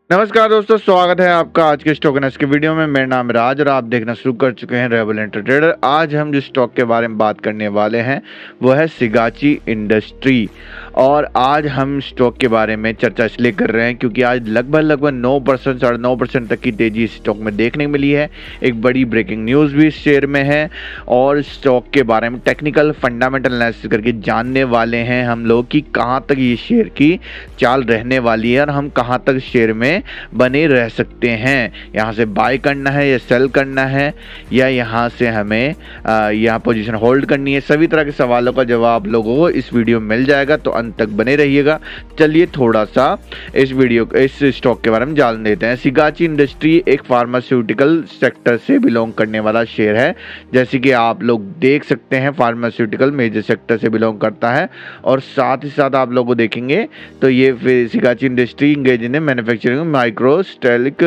नमस्कार दोस्तों, स्वागत है आपका आज के स्टॉक एनालिसिस के वीडियो में। मेरा नाम है राज और आप देखना शुरू कर चुके हैं रेवोलेंट ट्रेडर। आज हम जिस स्टॉक के बारे में बात करने वाले हैं वो है सिगाची इंडस्ट्री। और आज हम स्टॉक के बारे में चर्चा इसलिए कर रहे हैं क्योंकि आज लगभग 9% 9.5% तक की तेजी इस स्टॉक में देखने को मिली है। एक बड़ी ब्रेकिंग न्यूज़ भी इस शेयर में है और स्टॉक के बारे में टेक्निकल फंडामेंटल एनालिसिस करके जानने वाले हैं हम लोग कि कहाँ तक ये शेयर की चाल रहने वाली है और हम कहाँ तक शेयर में बने रह सकते हैं। यहाँ से बाय करना है या सेल करना है या यहाँ से हमें यहाँ पोजीशन होल्ड करनी है। सभी तरह के सवालों का जवाब लोगों को इस वीडियो में मिल जाएगा, तो अंत तक बने रहिएगा। चलिए थोड़ा सा इस स्टॉक के बारे में जान लेते हैं। सिगाची इंडस्ट्री एक फार्मास्यूटिकल सेक्टर से बिलोंग करने वाला शेयर है। जैसे कि आप लोग देख सकते हैं, फार्मास्यूटिकल मेजर सेक्टर से बिलोंग करता है और साथ ही साथ आप लोग को देखेंगे तो ये Sigachi industry engage in manufacturing microcrystalline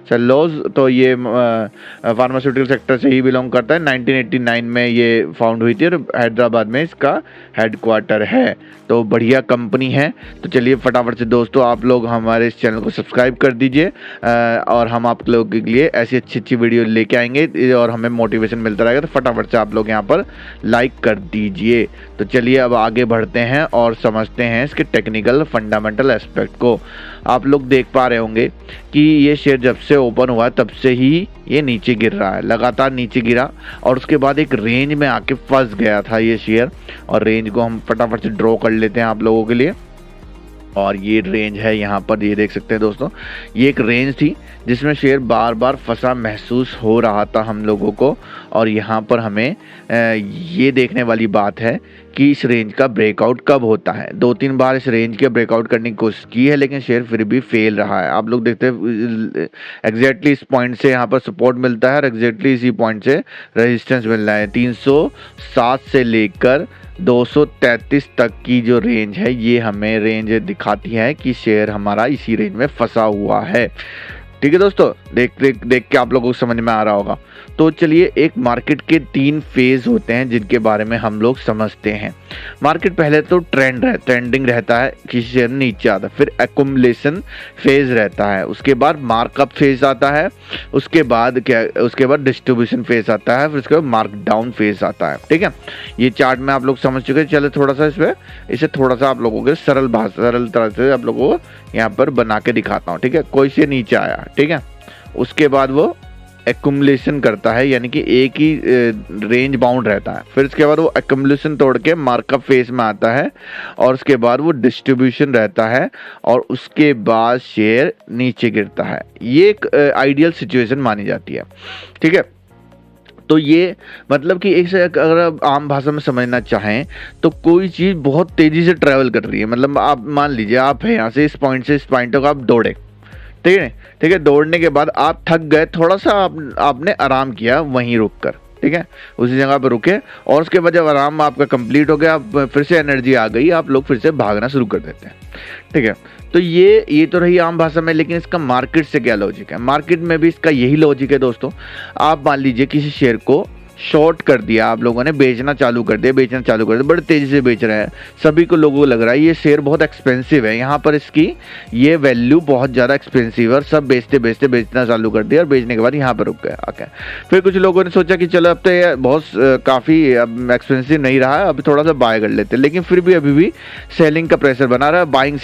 cellulose, तो ये फार्मास्यूटिकल सेक्टर से ही बिलोंग करता है। 1989 में ये फाउंड हुई थी और हैदराबाद में इसका हेडक्वार्टर है। तो बढ़िया कंपनी है। तो चलिए फटाफट से दोस्तों आप लोग हमारे इस चैनल को सब्सक्राइब कर दीजिए और हम आप लोगों के लिए ऐसी अच्छी वीडियो लेके आएंगे और हमें मोटिवेशन मिलता रहेगा। तो फटाफट से आप लोग यहाँ पर लाइक कर दीजिए। तो चलिए अब आगे बढ़ते हैं और समझते हैं इसके टेक्निकल फंडामेंटल एस्पेक्ट को। आप लोग देख पा रहे होंगे कि ये शेयर जब से ओपन हुआ तब से ही ये नीचे गिर रहा है, लगातार नीचे गिरा और उसके बाद एक रेंज में आके फंस गया था ये शेयर। और रेंज को हम फटाफट से ड्रॉ कर लेते हैं आप लोगों के लिए। और ये रेंज है, यहाँ पर ये देख सकते हैं दोस्तों, ये एक रेंज थी जिसमें शेयर बार बार फंसा महसूस हो रहा था हम लोगों को। और यहाँ पर हमें ये देखने वाली बात है कि इस रेंज का ब्रेकआउट कब होता है। 2-3 बार इस रेंज के ब्रेकआउट करने की कोशिश की है लेकिन शेयर फिर भी फेल रहा है। आप लोग देखते हैं एग्जैक्टली इस पॉइंट से यहाँ पर सपोर्ट मिलता है और एग्जैक्टली इसी पॉइंट से रेजिस्टेंस मिल रहा है। 307 से लेकर 233 तक की जो रेंज है ये हमें रेंज दिखाती है कि शेयर हमारा इसी रेंज में फंसा हुआ है। ठीक है दोस्तों, देख के आप लोगों को समझ में आ रहा होगा। तो चलिए, एक मार्केट के 3 फेज होते हैं जिनके बारे में हम लोग समझते हैं। मार्केट पहले तो ट्रेंडिंग रहता है, किसी शेयर नीचे आता है, फिर एक्युमुलेशन फेज रहता है, उसके बाद मार्कअप फेज आता है, उसके बाद डिस्ट्रीब्यूशन फेज आता है, फिर उसके बाद मार्कडाउन फेज आता है। ठीक है, ये चार्ट में आप लोग समझ चुके हैं। चलो थोड़ा सा इसे थोड़ा सा आप लोगों के सरल तरह से आप लोगों को यहाँ पर बना के दिखाता हूँ। ठीक है, कोई से नीचे आया, ठीक है, उसके बाद वो एक्युमुलेशन करता है, यानी कि एक ही रेंज बाउंड रहता है। फिर उसके बाद वो एक्युमुलेशन तोड़ के मार्कअप फेज में आता है और उसके बाद वो डिस्ट्रीब्यूशन रहता है और उसके बाद शेयर नीचे गिरता है। ये एक आइडियल सिचुएशन मानी जाती है। ठीक है, तो ये मतलब कि एक से अगर आप आम भाषा में समझना चाहें तो कोई चीज़ बहुत तेज़ी से ट्रैवल कर रही है। मतलब आप मान लीजिए आप है यहाँ से इस पॉइंट से इस पॉइंट तक आप दौड़े, ठीक है, दौड़ने के बाद आप थक गए, थोड़ा सा आपने आराम किया वहीं रुक कर, ठीक है, उसी जगह पर रुके और उसके बाद जब आराम आपका कंप्लीट हो गया, आप फिर से एनर्जी आ गई, आप लोग फिर से भागना शुरू कर देते हैं। ठीक है, तो ये तो रही आम भाषा में, लेकिन इसका मार्केट से क्या लॉजिक है। मार्केट में भी इसका यही लॉजिक है दोस्तों। आप मान लीजिए किसी शेयर को शॉर्ट कर दिया, आप लोगों ने बेचना चालू कर दिया, बड़े तेजी से बेच रहे हैं, सभी को लोगों को लग रहा है ये शेयर बहुत एक्सपेंसिव है, यहाँ पर इसकी ये वैल्यू बहुत ज़्यादा एक्सपेंसिव है और सब बेचना चालू कर दिया और बेचने के बाद यहाँ पर रुक गए आके। फिर कुछ लोगों ने सोचा कि चलो अब तो ये बहुत काफ़ी अब एक्सपेंसिव नहीं रहा है, अभी थोड़ा सा बाय कर लेते हैं, लेकिन फिर भी अभी भी सेलिंग का प्रेशर बना रहा है, बाइंग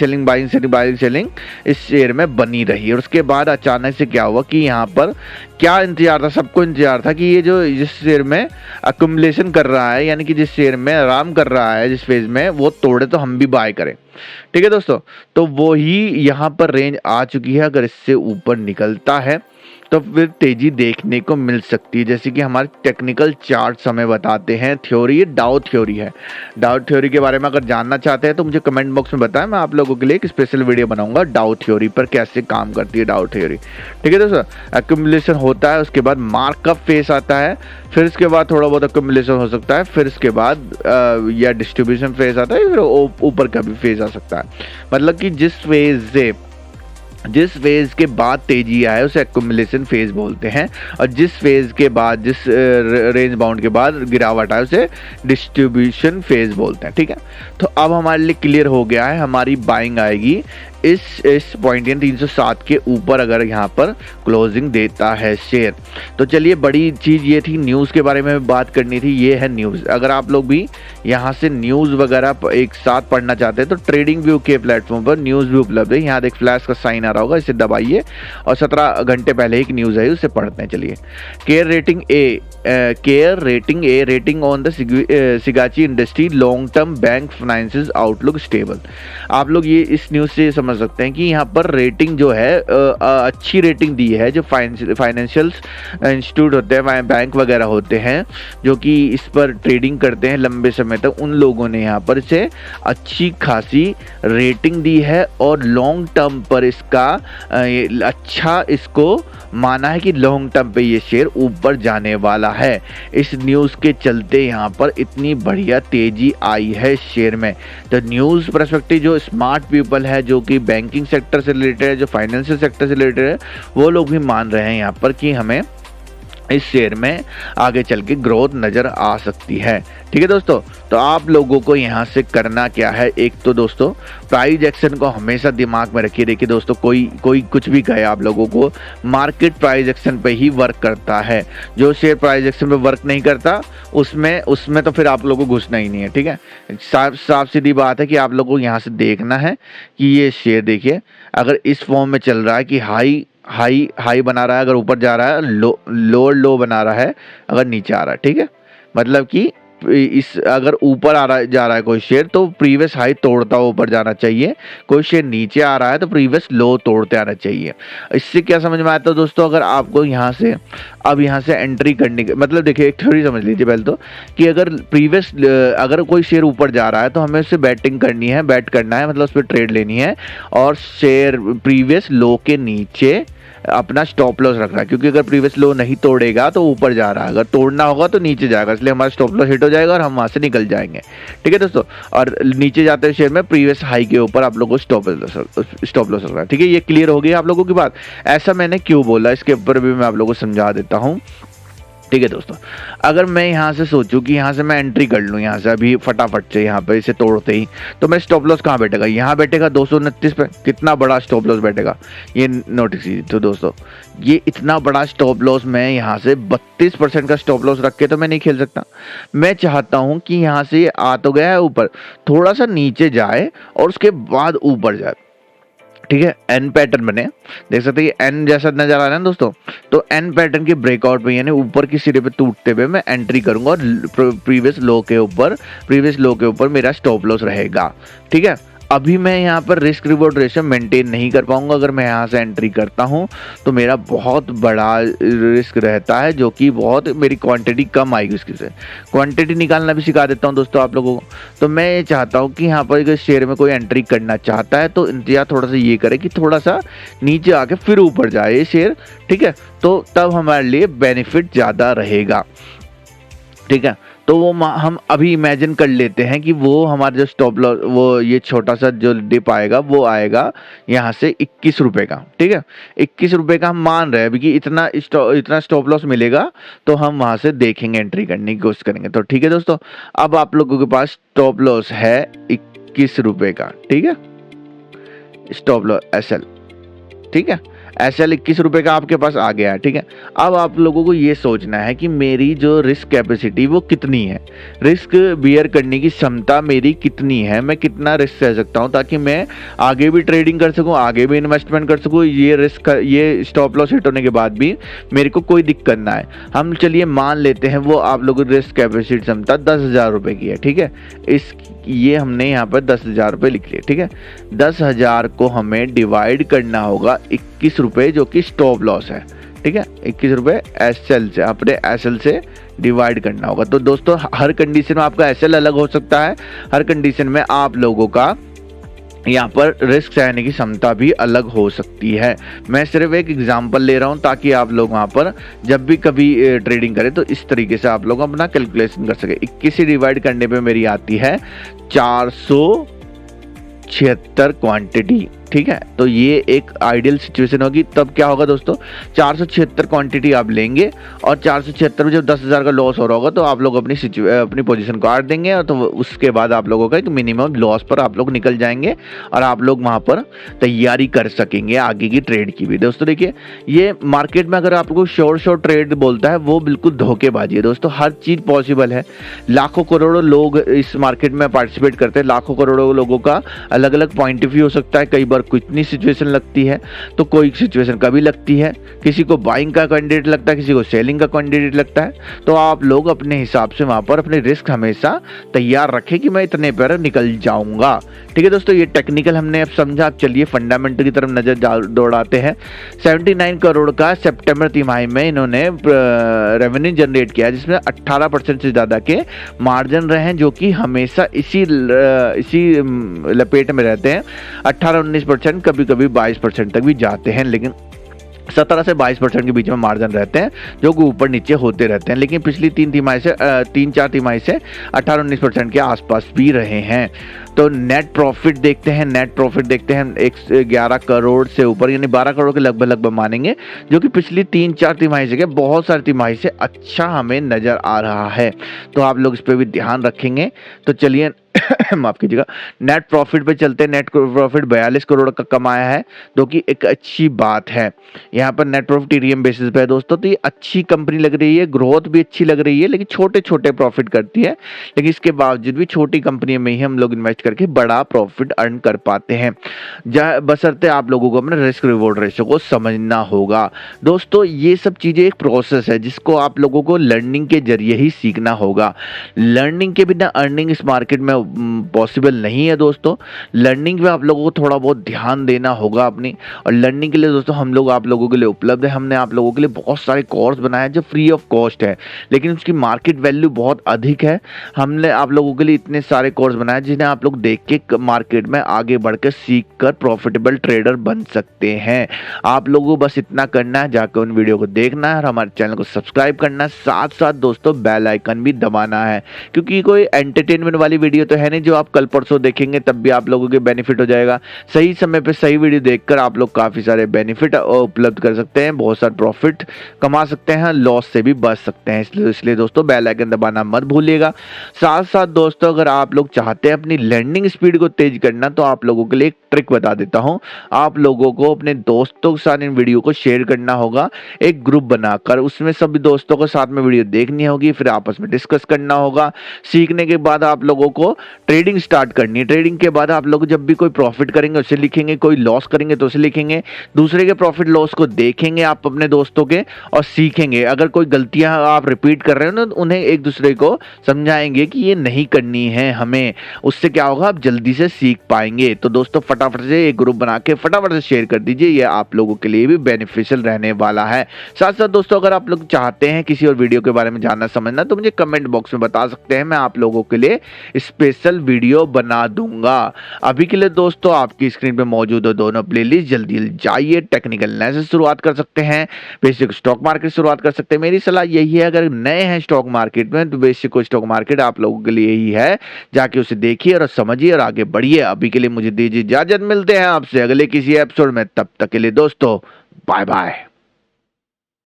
सेलिंग इस शेयर में बनी रही। और उसके बाद अचानक से क्या हुआ कि यहाँ पर क्या इंतजार था, सबको इंतजार था कि ये जो जिस शेयर में अक्युमुलेशन कर रहा है, यानी कि जिस शेयर में आराम कर रहा है जिस फेज में, वो तोड़े तो हम भी बाय करें। ठीक है दोस्तों, तो वो ही यहाँ पर रेंज आ चुकी है। अगर इससे ऊपर निकलता है तो फिर तेजी देखने को मिल सकती है, जैसे कि हमारे टेक्निकल चार्ट्स हमें बताते हैं। थ्योरी ये डाउ थ्योरी है। डाउ थ्योरी के बारे में अगर जानना चाहते हैं तो मुझे कमेंट बॉक्स में बताएं, मैं आप लोगों के लिए एक स्पेशल वीडियो बनाऊंगा डाउ थ्योरी पर, कैसे काम करती है डाउ थ्योरी। ठीक है दोस्तों, एक्युमुलेशन होता है, उसके बाद मार्कअप फेस आता है, फिर इसके बाद थोड़ा बहुत एक्युमुलेशन हो सकता है, फिर इसके बाद या डिस्ट्रीब्यूशन फेज आता है, फिर ऊपर का भी फेज आ सकता है। मतलब कि जिस फेज के बाद तेजी आए उसे एक्युमुलेशन फेज बोलते हैं और जिस फेज के बाद जिस रेंज बाउंड के बाद गिरावट आए उसे डिस्ट्रीब्यूशन फेज बोलते हैं। ठीक है, तो अब हमारे लिए क्लियर हो गया है, हमारी बाइंग आएगी इस पॉइंट 307 के ऊपर अगर यहाँ पर क्लोजिंग देता है शेयर। तो चलिए, बड़ी चीज़ ये थी, न्यूज़ के बारे में बात करनी थी, ये है न्यूज़। अगर आप लोग भी यहाँ से न्यूज़ वगैरह एक साथ पढ़ना चाहते हैं तो ट्रेडिंग व्यू के प्लेटफॉर्म पर न्यूज़ भी उपलब्ध है। यहाँ देख फ्लैश का साइन आ रहा होगा, इसे दबाइए और 17 घंटे पहले एक न्यूज़ है उसे पढ़ते हैं। चलिए, care rating A rating on the Sigachi industry long term bank finances outlook stable. आप लोग ये इस न्यूज़ से समझ सकते हैं कि यहाँ पर रेटिंग जो है अच्छी रेटिंग दी है। जो फाइनेंशियल इंस्टीट्यूट होते हैं, बैंक वगैरह होते हैं जो कि इस पर ट्रेडिंग करते हैं लंबे समय तक, उन लोगों ने यहाँ पर इसे अच्छी खासी रेटिंग दी है और लॉन्ग टर्म पर इसका अच्छा इसको माना है कि लॉन्ग टर्म पे ये शेयर ऊपर जाने वाला है। इस न्यूज़ के चलते यहाँ पर इतनी बढ़िया तेजी आई है शेयर में। तो न्यूज़ पर्सपेक्टिव जो स्मार्ट पीपल है, जो कि बैंकिंग सेक्टर से रिलेटेड है, जो फाइनेंशियल सेक्टर से रिलेटेड है, वो लोग भी मान रहे हैं यहाँ पर कि हमें इस शेयर में आगे चल के ग्रोथ नज़र आ सकती है। ठीक है दोस्तों, तो आप लोगों को यहाँ से करना क्या है, एक तो दोस्तों प्राइस एक्शन को हमेशा दिमाग में रखिए। देखिए दोस्तों, कोई कुछ भी कहे, आप लोगों को मार्केट प्राइस एक्शन पे ही वर्क करता है। जो शेयर प्राइस एक्शन पे वर्क नहीं करता उसमें तो फिर आप लोगों को घुसना ही नहीं है। ठीक है, साफ सीधी बात है कि आप लोगों को यहाँ से देखना है कि ये शेयर देखिए, अगर इस फॉर्म में चल रहा है कि हाई बना रहा है, अगर ऊपर जा रहा है, लो बना रहा है, अगर नीचे आ रहा है। ठीक है, मतलब कि इस अगर ऊपर जा रहा है कोई शेयर तो प्रीवियस हाई तोड़ता हुआ ऊपर जाना चाहिए, कोई शेयर नीचे आ रहा है तो प्रीवियस लो तोड़ते आना चाहिए। इससे क्या समझ में आता है दोस्तों, अगर आपको यहाँ से एंट्री करने के मतलब देखिए, एक थ्योरी समझ लीजिए पहले तो, कि अगर कोई शेयर ऊपर जा रहा है तो हमें उससे बैट करना है, मतलब उस पर ट्रेड लेनी है और शेयर प्रीवियस लो के नीचे अपना स्टॉप लॉस रख रहा है, क्योंकि अगर प्रीवियस लो नहीं तोड़ेगा तो ऊपर जा रहा है, अगर तोड़ना होगा तो नीचे जाएगा, इसलिए हमारा स्टॉप लॉस हिट हो जाएगा और हम वहां से निकल जाएंगे। ठीक है दोस्तों, और नीचे जाते शेयर में प्रीवियस हाई के ऊपर आप लोगों को स्टॉप लॉस रखना है। ठीक है, ये क्लियर हो गई आप लोगों की बात। ऐसा मैंने क्यों बोला, इसके ऊपर भी मैं आप लोगों को समझा देता हूँ। ठीक है दोस्तों, अगर मैं यहाँ से सोचूं कि यहाँ से मैं एंट्री कर लूँ, यहाँ से अभी फटाफट से यहाँ पे इसे तोड़ते ही, तो मैं स्टॉप लॉस कहाँ बैठेगा, यहाँ बैठेगा 229 पे। कितना बड़ा स्टॉप लॉस बैठेगा ये नोटिस कीजिए। तो दोस्तों, ये इतना बड़ा स्टॉप लॉस मैं यहाँ से 32% का स्टॉप लॉस रख के तो मैं नहीं खेल सकता। मैं चाहता हूँ कि यहाँ से ये आ तो गया है ऊपर, थोड़ा सा नीचे जाए और उसके बाद ऊपर जाए। ठीक है, एन पैटर्न बने, देख सकते हैं ये एन जैसा नजर आ रहा है ना दोस्तों। तो एन पैटर्न के ब्रेकआउट पे यानी ऊपर की सिरे पे टूटते हुए मैं एंट्री करूंगा और प्रीवियस लो के ऊपर मेरा स्टॉप लॉस रहेगा। ठीक है, अभी मैं यहाँ पर रिस्क रिवॉर्ड रेशियो मेंटेन नहीं कर पाऊंगा। अगर मैं यहाँ से एंट्री करता हूँ तो मेरा बहुत बड़ा रिस्क रहता है, जो कि बहुत मेरी क्वांटिटी कम आएगी। उसकी से क्वांटिटी निकालना भी सिखा देता हूँ दोस्तों आप लोगों को। तो मैं ये चाहता हूँ कि यहाँ पर अगर शेयर में कोई एंट्री करना चाहता है तो इंतजार थोड़ा सा ये करे कि थोड़ा सा नीचे आके फिर ऊपर जाए ये शेयर। ठीक है, तो तब हमारे लिए बेनिफिट ज़्यादा रहेगा। ठीक है, तो वो हम अभी इमेजिन कर लेते हैं कि वो हमारा जो स्टॉप लॉस, वो ये छोटा सा जो डिप आएगा वो आएगा यहाँ से 21 रुपये का। ठीक है, 21 रुपये का हम मान रहे हैं अभी कि इतना स्टॉप लॉस मिलेगा, तो हम वहाँ से देखेंगे, एंट्री करने की कोशिश करेंगे। तो ठीक है दोस्तों, अब आप लोगों के पास स्टॉप लॉस है 21 रुपये का। ठीक है, स्टॉप लॉस SL। ठीक है, SL 21 रुपये का आपके पास आ गया है। ठीक है, अब आप लोगों को ये सोचना है कि मेरी जो रिस्क कैपेसिटी वो कितनी है, रिस्क बियर करने की क्षमता मेरी कितनी है, मैं कितना रिस्क सह सकता हूँ ताकि मैं आगे भी ट्रेडिंग कर सकूँ, आगे भी इन्वेस्टमेंट कर सकूँ, ये स्टॉप लॉस हिट होने के बाद भी मेरे को कोई दिक्कत ना आए। हम चलिए मान लेते हैं वो आप लोगों की रिस्क कैपेसिटी क्षमता 10,000 रुपये की है। ठीक है, ये हमने यहाँ पर 10,000 रुपये लिख लिए। ठीक है, 10,000 को हमें डिवाइड करना होगा 21 रुपये, जो कि स्टॉप लॉस है। ठीक है, 21 रुपये SL से, अपने SL से डिवाइड करना होगा। तो दोस्तों, हर कंडीशन में आपका SL अलग हो सकता है, हर कंडीशन में आप लोगों का यहाँ पर रिस्क सहने की क्षमता भी अलग हो सकती है। मैं सिर्फ एक एग्जांपल ले रहा हूँ ताकि आप लोग वहाँ पर जब भी कभी ट्रेडिंग करें तो इस तरीके से आप लोग अपना कैलकुलेशन कर सके। 21 से डिवाइड करने पे मेरी आती है 476 क्वांटिटी। ठीक है, तो ये एक आइडियल सिचुएशन होगी। तब क्या होगा दोस्तों, 476 क्वांटिटी आप लेंगे और 476 में जब 10,000 का लॉस हो रहा होगा तो आप लोग अपनी पोजीशन काट देंगे और तो उसके बाद आप लोगों का एक मिनिमम लॉस पर आप लोग निकल जाएंगे और आप लोग वहां पर तैयारी कर सकेंगे आगे की ट्रेड की भी। दोस्तों देखिए, ये मार्केट में अगर आपको शॉर्ट ट्रेड बोलता है वो बिल्कुल धोखेबाजी है दोस्तों। हर चीज पॉसिबल है, लाखों करोड़ों लोग इस मार्केट में पार्टिसिपेट करते हैं, लाखों करोड़ों लोगों का अलग अलग पॉइंट ऑफ व्यू हो सकता है। कई बार कितनी सिचुएशन लगती है, तो कोई सिचुएशन कभी लगती है, किसी को बाइंग का कैंडिडेट लगता है, किसी को सेलिंग का कैंडिडेट लगता है। तो आप लोग अपने हिसाब से वहां पर अपने रिस्क हमेशा तैयार रखें कि मैं इतने पर निकल जाऊंगा। ठीक है दोस्तों, ये टेक्निकल हमने अब समझा। अब चलिए फंडामेंटल की तरफ नजर दौड़ाते हैं। 79 करोड़ का सितंबर तिमाही में इन्होंने रेवेन्यू जनरेट किया, जिसमें 18% से ज्यादा के मार्जिन रहे हैं, जो कि हमेशा इसी लपेट में रहते हैं। 18-19%, कभी कभी 22% तक भी जाते हैं, लेकिन 17 से 22% के बीच में मार्जिन रहते हैं, जो कि ऊपर नीचे होते रहते हैं। लेकिन पिछली 3-4 तिमाही से 18-19% के आसपास भी रहे हैं। तो नेट प्रॉफिट देखते हैं, 11 करोड़ से ऊपर, यानी 12 करोड़ के लगभग मानेंगे, जो कि पिछली 3-4 तिमाही से बहुत सारी तिमाही से अच्छा हमें नजर आ रहा है। तो आप लोग इस पर भी ध्यान रखेंगे। तो चलिए माफ कीजिएगा, नेट प्रॉफिट पे चलते हैं। नेट प्रॉफिट 42 करोड़ का कमाया है, जो कि एक अच्छी बात है। यहाँ पर नेट प्रॉफिट टीडीएम बेसिस पे है दोस्तों। तो ये अच्छी कंपनी लग रही है, ग्रोथ भी अच्छी लग रही है, लेकिन छोटे छोटे प्रॉफिट करती है। लेकिन इसके बावजूद भी छोटी कंपनी में ही हम लोग इन्वेस्ट करके बड़ा प्रॉफिट अर्न कर पाते हैं, बशर्ते आप लोगों को अपने रिस्क रिवॉर्ड रेशियो को समझना होगा। दोस्तों ये सब चीजें एक प्रोसेस है, जिसको आप लोगों को लर्निंग के जरिए ही सीखना होगा। लर्निंग के बिना अर्निंग इस मार्केट में पॉसिबल नहीं है दोस्तों। लर्निंग पे आप लोगों को थोड़ा बहुत ध्यान देना होगा अपनी। और लर्निंग के लिए दोस्तों हम लोग आप लोगों के लिए उपलब्ध है। हमने आप लोगों के लिए बहुत सारे कोर्स बनाए जो फ्री ऑफ कॉस्ट है, लेकिन उसकी मार्केट वैल्यू बहुत अधिक है। हमने आप लोगों के लिए इतने सारे कोर्स बनाए जिन्हें आप लोग देख के मार्केट में आगे बढ़कर सीख कर प्रॉफिटेबल ट्रेडर बन सकते हैं। आप लोगों को बस इतना करना है, जाकर उन वीडियो को देखना है और हमारे चैनल को सब्सक्राइब करना है। साथ साथ दोस्तों बेल आइकन भी दबाना है, क्योंकि कोई एंटरटेनमेंट वाली वीडियो तो है नहीं जो आप कल परसों देखेंगे तब भी आप लोगों के बेनिफिट हो जाएगा। सही समय पे सही वीडियो देखकर आप लोग काफी सारे बेनिफिट उपलब्ध कर सकते हैं, बहुत सारे प्रॉफिट कमा सकते हैं, लॉस से भी बच सकते हैं। इसलिए दोस्तों बेल आइकन दबाना मत भूलिएगा। साथ साथ दोस्तों अगर आप लोग चाहते हैं अपनी लर्निंग स्पीड को तेज करना, तो आप लोगों के लिए एक ट्रिक बता देता हूं। आप लोगों को अपने दोस्तों के साथ इन वीडियो को शेयर करना होगा, एक ग्रुप बनाकर उसमें सभी दोस्तों को साथ में वीडियो देखनी होगी, फिर आपस में डिस्कस करना होगा। सीखने के बाद आप लोगों को ट्रेडिंग स्टार्ट करनी है। ट्रेडिंग के बाद आप लोग जब भी कोई प्रॉफिट करेंगे उसे लिखेंगे, कोई लॉस करेंगे तो उसे लिखेंगे, दूसरे के प्रॉफिट लॉस को देखेंगे आप अपने दोस्तों के और सीखेंगे। अगर कोई गलतियां आप रिपीट कर रहे हो ना, तो उन्हें एक दूसरे को समझाएंगे कि ये नहीं करनी है हमें। उससे क्या होगा, आप जल्दी से सीख पाएंगे। तो दोस्तों फटाफट से एक ग्रुप बना के फटाफट से शेयर कर दीजिए, ये आप लोगों के लिए भी बेनिफिशियल रहने वाला है। साथ साथ दोस्तों अगर आप लोग चाहते हैं किसी और वीडियो के बारे में जानना समझना, तो मुझे कमेंट बॉक्स में बता सकते हैं, मैं आप लोगों के लिए स्पेशल वीडियो बना दूंगा। अभी के लिए दोस्तों आपकी स्क्रीन पे मौजूद है दोनों प्लेलिस्ट, जल्दी जाइए। टेक्निकल एनालिसिस से शुरुआत कर सकते हैं, बेसिक स्टॉक मार्केट से शुरुआत कर सकते हैं। मेरी सलाह यही है, अगर नए हैं स्टॉक मार्केट में तो बेसिक स्टॉक मार्केट आप लोगों के लिए ही है, जाके उसे देखिए और समझिए और आगे बढ़िए। अभी के लिए मुझे दीजिए इजाजत, मिलते हैं आपसे अगले किसी एपिसोड में, तब तक के लिए दोस्तों बाय बाय।